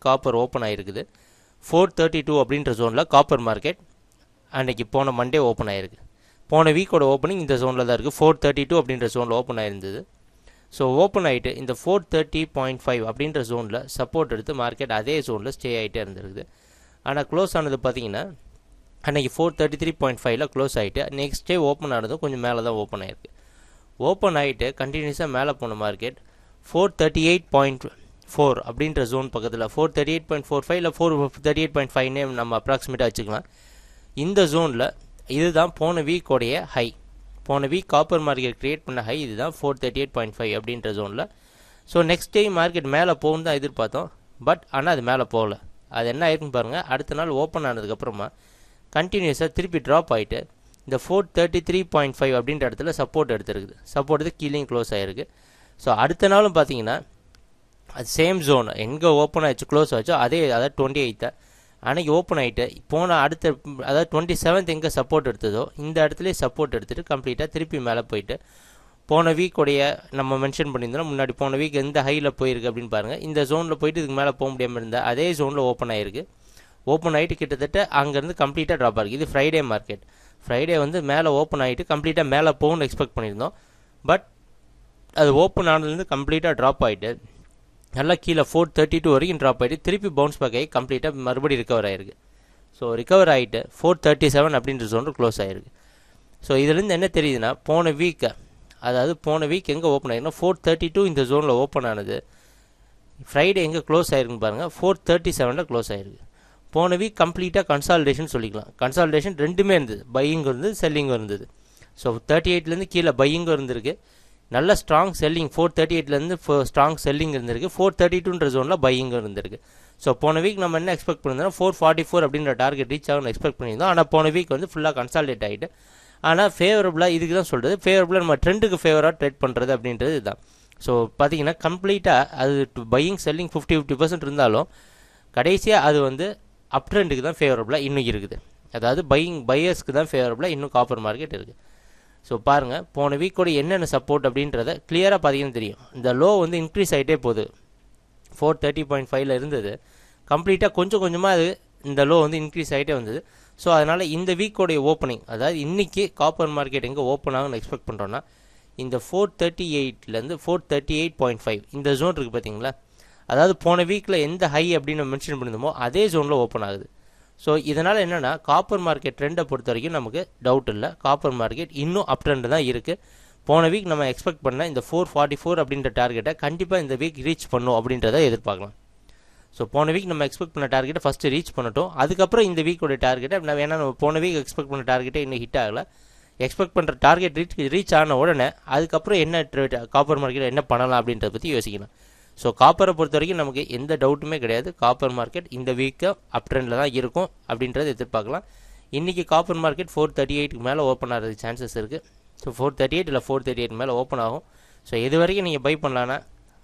Copper open ஆகிருக்குது. 432 அப்படின்ற ஜோனில் காப்பர் மார்க்கெட் அன்றைக்கி போன மண்டே ஓப்பன் ஆகிருக்கு. போன வீக்கோட ஓப்பனிங் இந்த ஜோனில் தான் இருக்குது. 432 அப்படின்ற ஜோனில் ஓப்பன் ஆகிருந்தது. ஸோ ஓப்பன் ஆகிட்டு இந்த 430.5 அப்படின்ற ஜோனில் சப்போர்ட் எடுத்து மார்க்கெட் அதே ஜோனில் ஸ்டே ஆகிட்டே இருந்திருக்குது. ஆனால் க்ளோஸ் ஆனது பார்த்தீங்கன்னா அன்றைக்கி 433.5ல் க்ளோஸ் ஆகிட்டு நெக்ஸ்ட் டே ஓப்பன் ஆனதும் கொஞ்சம் மேலே தான் ஓப்பன் ஆகிருக்கு. ஓப்பன் ஆகிட்டு கண்டினியூஸாக மேலே போன மார்க்கெட் 438.4 அப்படின்ற ஜோன் பக்கத்தில் 438.45 இல்லை 438.5னே நம்ம அப்ராக்சிமேட்டாக வச்சுக்கலாம். இந்த ஜோனில் இதுதான் போன வீக்கோடைய ஹை. போன வீக் காப்பர் மார்க்கெட் கிரியேட் பண்ண ஹை இதுதான் 438.5 அப்படின்ற ஜோனில். ஸோ நெக்ஸ்ட் டே மார்க்கெட் மேலே போகும் தான் எதிர்பார்த்தோம். பட் ஆனால் அது மேலே போகல. அது என்ன ஆயிருக்குன்னு பாருங்கள். அடுத்த நாள் ஓப்பன் ஆனதுக்கப்புறமா கண்டினியூஸாக திருப்பி ட்ராப் ஆகிட்டு இந்த 433.5 அப்படின்ற இடத்துல சப்போர்ட் எடுத்துருக்குது. சப்போர்ட் எடுத்து கீழே க்ளோஸ் ஆகிருக்கு. ஸோ அடுத்த நாளும் பார்த்தீங்கன்னா அது சேம் ஜோன் எங்கே ஓப்பன் ஆகிடுச்சு க்ளோஸ் ஆச்சோ அதே, அதாவது 28 அன்றைக்கி ஓப்பன் ஆகிட்டு போன அடுத்த, அதாவது 27 எங்கே சப்போர்ட் எடுத்ததோ இந்த இடத்துலேயே சப்போர்ட் எடுத்துகிட்டு கம்ப்ளீட்டாக திருப்பி மேலே போயிட்டு போன வீக்கோடைய நம்ம மென்ஷன் பண்ணியிருந்தோம் முன்னாடி போன வீக் எந்த ஹையில் போயிருக்கு அப்படின்னு பாருங்கள். இந்த ஜோனில் போயிட்டு இதுக்கு மேலே போக முடியாமல் இருந்தால் அதே ஜோனில் ஓப்பன் ஆகிருக்கு. ஓப்பன் ஆகிட்டு கிட்டத்தட்ட அங்கேருந்து கம்ப்ளீட்டாக ட்ராப் ஆகிருக்கு. இது ஃப்ரைடே மார்க்கெட். ஃப்ரைடே வந்து மேலே ஓப்பன் ஆகிட்டு கம்ப்ளீட்டாக மேலே போகணும்னு எக்ஸ்பெக்ட் பண்ணியிருந்தோம். பட் அது ஓப்பன் ஆனதுலேருந்து கம்ப்ளீட்டாக ட்ராப் ஆகிட்டு நல்லா கீழே 432 வரைக்கும் ட்ராப் ஆகிட்டு திருப்பி பவுன்ஸ் பேக் ஆகி கம்ப்ளீட்டாக மறுபடியும் ரிகவர் ஆகிருக்கு. ஸோ ரிகவர் ஆகிட்டு 437 அப்படின்ற ஜோனில் க்ளோஸ் ஆகிருக்கு. ஸோ இதுலேருந்து என்ன தெரியுதுன்னா போன வீக் எங்கே ஓப்பன் ஆகிருக்குன்னா 432 இந்த ஜோனில் ஓப்பன் ஆனது. ஃப்ரைடே எங்கே க்ளோஸ் ஆகிருக்குன்னு பாருங்கள், 437ல் க்ளோஸ் ஆகிருக்கு. போன வீக் கம்ப்ளீட்டாக கன்சால்டேஷன் சொல்லிக்கலாம். கன்சால்டேஷன் ரெண்டுமே இருந்தது, பையிங்கும் இருந்தது செல்லிங்கும் இருந்தது. ஸோ 38லேருந்து கீழே பையிங்கும் இருந்திருக்கு, நல்ல ஸ்ட்ராங் செல்லிங் 438லேருந்து ஸ்ட்ராங் செல்லிங் இருந்திருக்கு, 432ன்ற ஜோனில் பையிங்கும் இருந்திருக்கு. ஸோ போன வீக் நம்ம என்ன எக்ஸ்பெக்ட் பண்ணியிருந்தோம் 444 அப்படின்ற டார்கெட் ரீச் ஆகும்னு எக்ஸ்பெக்ட் பண்ணியிருந்தோம். ஆனால் போன வீக் வந்து ஃபுல்லாக கன்சால்டேட் ஆகிட்டு, ஆனால் ஃபேவரபுளாக இதுக்கு தான் சொல்கிறது, ஃபேவரபுளாக நம்ம ட்ரெண்டுக்கு ஃபேவராக ட்ரேட் பண்ணுறது அப்படின்றது இதுதான். ஸோ பார்த்தீங்கன்னா கம்ப்ளீட்டாக அது பையிங் செல்லிங் 50% இருந்தாலும் கடைசியாக அது வந்து அப் ட்ரெண்டுக்கு தான் ஃபேவரபுளாக இன்னும் இருக்குது. அதாவது பையர்ஸ்க்கு தான் ஃபேவரபுளாக இன்னும் காப்பர் மார்க்கெட் இருக்குது. ஸோ பாருங்கள் போன வீக்கோட என்னென்ன சப்போர்ட் அப்படின்றத கிளியராக பார்த்தீங்கன்னு தெரியும். இந்த லோ வந்து இன்க்ரீஸ் ஆகிட்டே போகுது. 430.5ல் இருந்தது, கம்ப்ளீட்டாக கொஞ்சம் கொஞ்சமாக அது இந்த லோ வந்து இன்க்ரீஸ் ஆகிட்டே வந்தது. ஸோ அதனால் இந்த வீக்கோடைய ஓப்பனிங், அதாவது இன்றைக்கி காப்பர் மார்க்கெட் எங்கே ஓப்பன் ஆகும்னு எக்ஸ்பெக்ட் பண்ணுறோன்னா இந்த 438லேருந்து 438.5 இந்த ஜோன் இருக்குது பார்த்தீங்களா. அதாவது போன வீக்கில் எந்த ஹை அப்படின்னு மென்ஷன் பண்ணியிருந்தோமோ அதே ஜோனில் ஓப்பன் ஆகுது. ஸோ இதனால் என்னென்னா காப்பர் மார்க்கெட் ட்ரெண்டை பொறுத்த வரைக்கும் நமக்கு டவுட் இல்லை, காப்பர் மார்க்கெட் இன்னும் அப் ட்ரெண்டு தான் இருக்குது. போன வீக் நம்ம எக்ஸ்பெக்ட் பண்ண இந்த 444 அப்படின்ற டார்கெட்டை கண்டிப்பாக இந்த வீக் ரீச் பண்ணும் அப்படின்றத எதிர்பார்க்கலாம். ஸோ போன வீக் நம்ம எக்ஸ்பெக்ட் பண்ண டார்கெட்டை ஃபஸ்ட்டு ரீச் பண்ணட்டும், அதுக்கப்புறம் இந்த வீக்கோட டார்கெட்டை ஏன்னா நம்ம போன வீக் எக்ஸ்பெக்ட் பண்ண டார்கெட்டை இன்னும் ஹிட் ஆகலை. எக்ஸ்பெக்ட் பண்ணுற டார்கெட் ரீச் ஆன உடனே அதுக்கப்புறம் என்ன காப்பர் மார்க்கெட் என்ன பண்ணலாம் அப்படின்றத பற்றி யோசிக்கலாம். ஸோ காப்பரை பொறுத்த வரைக்கும் நமக்கு எந்த டவுட்டுமே கிடையாது, காப்பர் மார்க்கெட் இந்த வீக்கு அப் ட்ரெண்டில் தான் இருக்கும் அப்படின்றத எதிர்பார்க்கலாம். இன்றைக்கி காப்பர் மார்க்கெட் 438க்கு மேலே ஓப்பன் ஆகிறதுக்கு சான்சஸ் இருக்குது. ஸோ 438 இல்லை 438 மேலே ஓப்பன் ஆகும். ஸோ இது வரைக்கும் நீங்கள் பை பண்ணலான்னா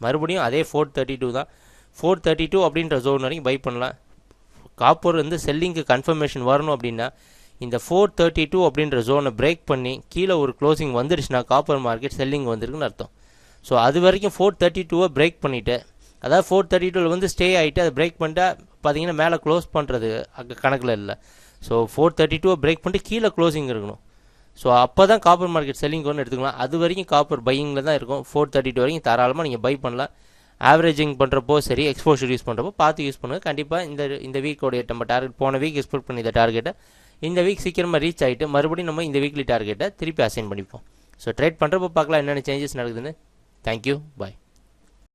மறுபடியும் அதே 432 தான். 432 அப்படின்ற ஜோன் வரைக்கும் பை பண்ணலாம். காப்பர் வந்து செல்லிங்க்கு கன்ஃபர்மேஷன் வரணும் அப்படின்னா இந்த 432 அப்படின்ற ஜோனை பிரேக் பண்ணி கீழே ஒரு க்ளோசிங் வந்துடுச்சுன்னா காப்பர் மார்க்கெட் செல்லிங் வந்திருக்குன்னு அர்த்தம். ஸோ அது வரைக்கும் 432 பிரேக் பண்ணிவிட்டு, அதாவது 432 வந்து ஸ்டே ஆகிட்டு அதை பிரேக் பண்ணிட்டா பார்த்தீங்கன்னா மேலே க்ளோஸ் பண்ணுறது அங்கே கணக்கில் இல்லை. ஸோ 432 பிரேக் பண்ணிட்டு கீழே க்ளோசிங் இருக்கணும். ஸோ அப்போ தான் காப்பர் மார்க்கெட் செல்லிங் ஒன்று எடுத்துக்கலாம். அது வரைக்கும் காப்பர் பையிங்கில் தான் இருக்கும். 432 வரைக்கும் தாராளமாக நீங்கள் பை பண்ணலாம். ஆவரேஜிங் பண்ணுறப்போ சரி, எக்ஸ்போஷர் யூஸ் பண்ணுறப்போ பார்த்து யூஸ் பண்ணுங்கள். கண்டிப்பாக இந்த வீக்கோடைய நம்ம டார்கெட் போன வீக் எக்ஸ்பெக்ட் பண்ணி இந்த டார்கெட்டை இந்த வீக் சீக்கிரமாக ரீச் ஆகிட்டு மறுபடியும் நம்ம இந்த வீக்லி டார்கெட்டை திருப்பி அசைன் பண்ணிப்போம். ஸோ ட்ரேட் பண்ணுறப்போ பார்க்கலாம் என்னென்ன சேஞ்சஸ் நடக்குதுன்னு. Thank you. Bye.